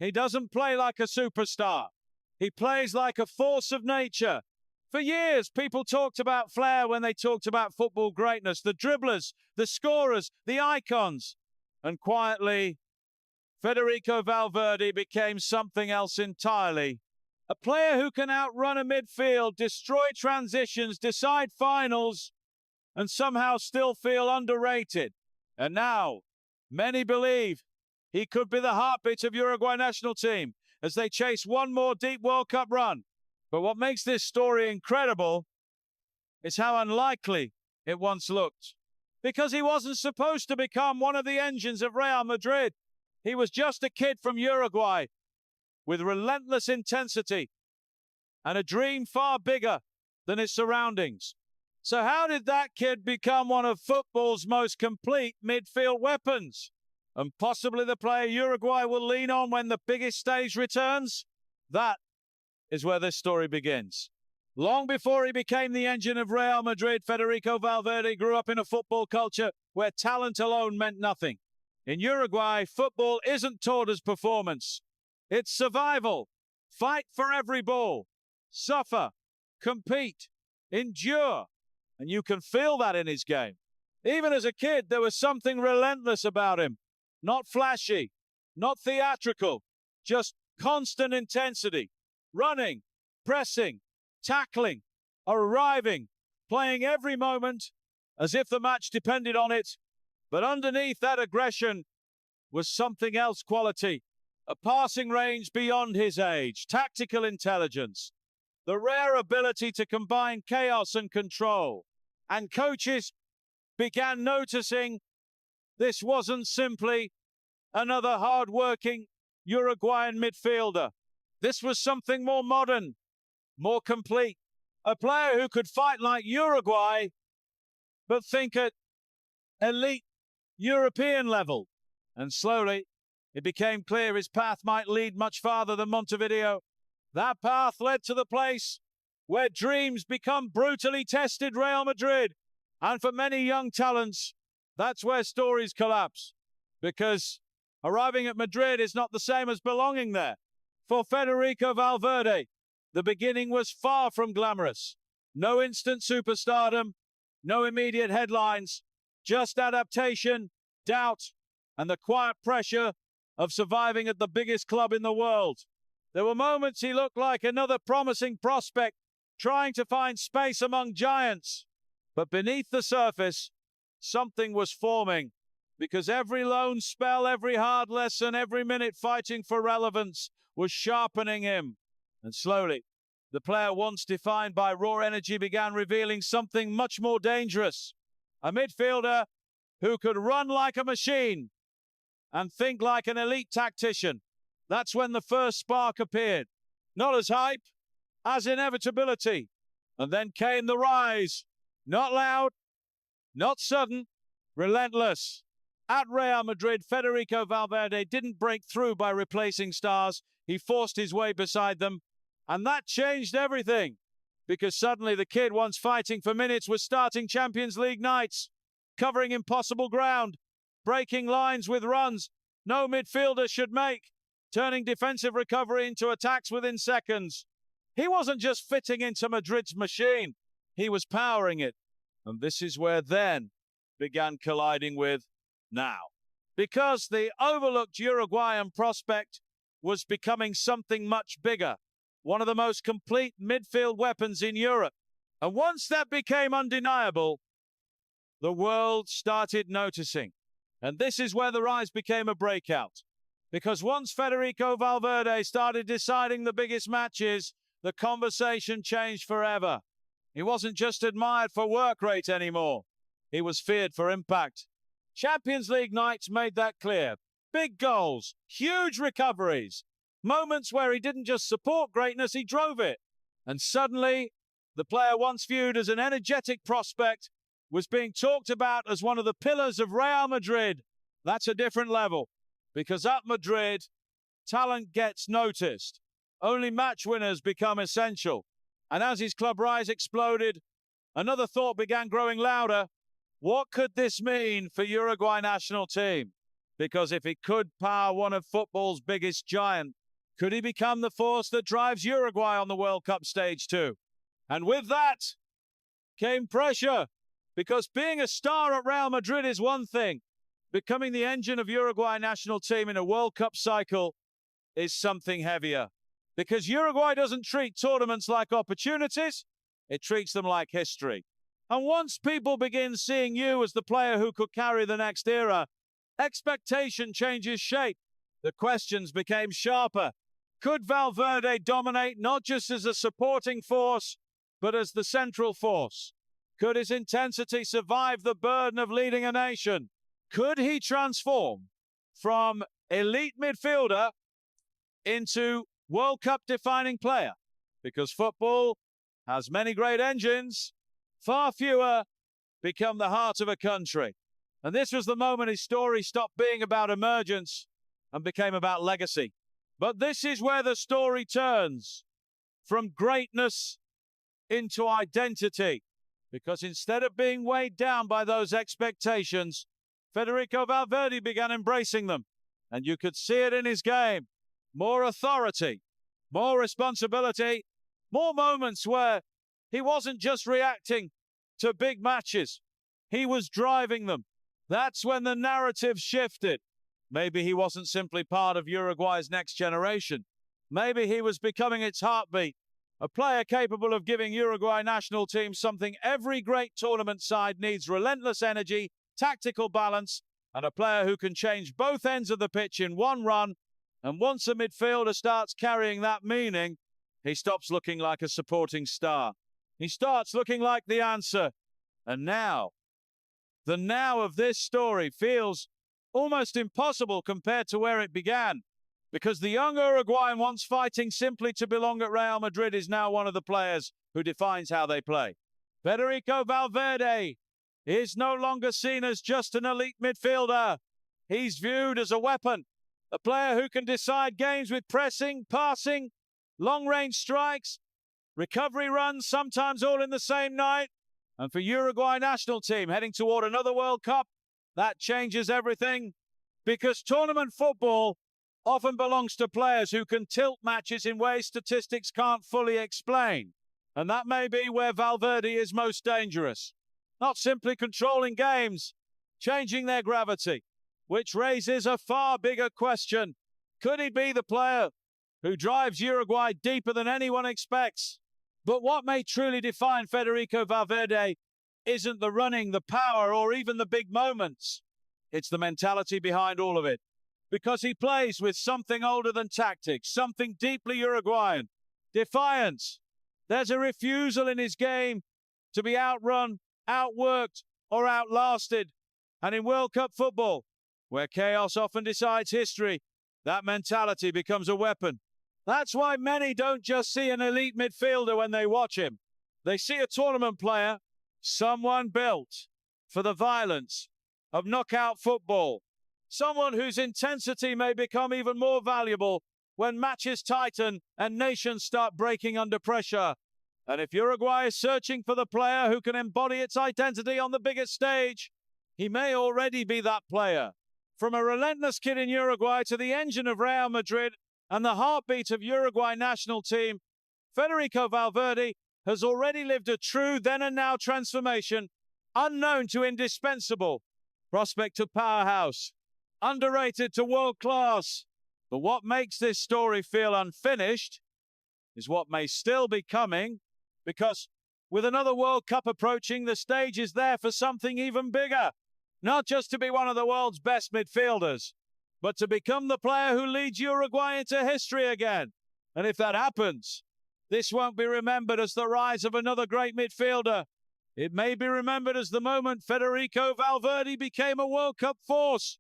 He doesn't play like a superstar. He plays like a force of nature. For years, people talked about flair when they talked about football greatness, the dribblers, the scorers, the icons. And quietly, Federico Valverde became something else entirely. A player who can outrun a midfield, destroy transitions, decide finals, and somehow still feel underrated. And now, many believe he could be the heartbeat of Uruguay national team as they chase one more deep World Cup run. But what makes this story incredible is how unlikely it once looked. Because he wasn't supposed to become one of the engines of Real Madrid. He was just a kid from Uruguay with relentless intensity and a dream far bigger than his surroundings. So how did that kid become one of football's most complete midfield weapons? And possibly the player Uruguay will lean on when the biggest stage returns? That is where this story begins. Long before he became the engine of Real Madrid, Federico Valverde grew up in a football culture where talent alone meant nothing. In Uruguay, football isn't taught as performance. It's survival. Fight for every ball. Suffer. Compete. Endure. And you can feel that in his game. Even as a kid, there was something relentless about him. Not flashy. Not theatrical. Just constant intensity. Running. Pressing. Tackling. Arriving. Playing every moment as if the match depended on it. But underneath that aggression was something else quality. A passing range beyond his age, tactical intelligence, the rare ability to combine chaos and control. And coaches began noticing this wasn't simply another hard-working Uruguayan midfielder. This was something more modern, more complete. A player who could fight like Uruguay, but think at elite European level. And slowly, it became clear his path might lead much farther than Montevideo. That path led to the place where dreams become brutally tested, Real Madrid. And for many young talents, that's where stories collapse. Because arriving at Madrid is not the same as belonging there. For Federico Valverde, the beginning was far from glamorous. No instant superstardom, no immediate headlines, just adaptation, doubt, and the quiet pressure of surviving at the biggest club in the world. There were moments he looked like another promising prospect, trying to find space among giants. But beneath the surface, something was forming, because every lone spell, every hard lesson, every minute fighting for relevance was sharpening him. And slowly, the player once defined by raw energy began revealing something much more dangerous. A midfielder who could run like a machine and think like an elite tactician. That's when the first spark appeared. Not as hype, as inevitability. And then came the rise. Not loud, not sudden, relentless. At Real Madrid, Federico Valverde didn't break through by replacing stars. He forced his way beside them. And that changed everything. Because suddenly the kid once fighting for minutes was starting Champions League nights, covering impossible ground, breaking lines with runs no midfielder should make, turning defensive recovery into attacks within seconds. He wasn't just fitting into Madrid's machine, he was powering it. And this is where then began colliding with now. Because the overlooked Uruguayan prospect was becoming something much bigger. One of the most complete midfield weapons in Europe. And once that became undeniable, the world started noticing. And this is where the rise became a breakout. Because once Federico Valverde started deciding the biggest matches, the conversation changed forever. He wasn't just admired for work rate anymore. He was feared for impact. Champions League nights made that clear. Big goals, huge recoveries, moments where he didn't just support greatness, he drove it. And suddenly, the player once viewed as an energetic prospect was being talked about as one of the pillars of Real Madrid. That's a different level. Because at Madrid, talent gets noticed. Only match winners become essential. And as his club rise exploded, another thought began growing louder. What could this mean for Uruguay national team? Because if he could power one of football's biggest giants, could he become the force that drives Uruguay on the World Cup stage too? And with that came pressure, because being a star at Real Madrid is one thing. Becoming the engine of Uruguay national team in a World Cup cycle is something heavier. Because Uruguay doesn't treat tournaments like opportunities, it treats them like history. And once people begin seeing you as the player who could carry the next era, expectation changes shape. The questions became sharper. Could Valverde dominate not just as a supporting force, but as the central force? Could his intensity survive the burden of leading a nation? Could he transform from elite midfielder into World Cup defining player? Because football has many great engines, far fewer become the heart of a country. And this was the moment his story stopped being about emergence and became about legacy. But this is where the story turns from greatness into identity. Because instead of being weighed down by those expectations, Federico Valverde began embracing them. And you could see it in his game. More authority, more responsibility, more moments where he wasn't just reacting to big matches. He was driving them. That's when the narrative shifted. Maybe he wasn't simply part of Uruguay's next generation. Maybe he was becoming its heartbeat. A player capable of giving Uruguay national team something every great tournament side needs: relentless energy, tactical balance, and a player who can change both ends of the pitch in one run. And once a midfielder starts carrying that meaning, he stops looking like a supporting star. He starts looking like the answer. And now, the now of this story feels almost impossible compared to where it began. Because the young Uruguayan, once fighting simply to belong at Real Madrid, is now one of the players who defines how they play. Federico Valverde is no longer seen as just an elite midfielder. He's viewed as a weapon, a player who can decide games with pressing, passing, long-range strikes, recovery runs, sometimes all in the same night. And for Uruguay national team heading toward another World Cup, that changes everything, because tournament football often belongs to players who can tilt matches in ways statistics can't fully explain. And that may be where Valverde is most dangerous. Not simply controlling games, changing their gravity, which raises a far bigger question. Could he be the player who drives Uruguay deeper than anyone expects? But what may truly define Federico Valverde isn't the running, the power, or even the big moments. It's the mentality behind all of it. Because he plays with something older than tactics, something deeply Uruguayan. Defiance. There's a refusal in his game to be outrun, outworked, or outlasted. And in World Cup football, where chaos often decides history, that mentality becomes a weapon. That's why many don't just see an elite midfielder when they watch him. They see a tournament player, someone built for the violence of knockout football. Someone whose intensity may become even more valuable when matches tighten and nations start breaking under pressure. And if Uruguay is searching for the player who can embody its identity on the biggest stage, he may already be that player. From a relentless kid in Uruguay to the engine of Real Madrid and the heartbeat of Uruguay national team, Federico Valverde has already lived a true then and now transformation, unknown to indispensable, prospect to powerhouse, underrated to world class. But what makes this story feel unfinished is what may still be coming, because with another World Cup approaching, the stage is there for something even bigger. Not just to be one of the world's best midfielders, but to become the player who leads Uruguay into history again. And if that happens, this won't be remembered as the rise of another great midfielder. It may be remembered as the moment Federico Valverde became a World Cup force.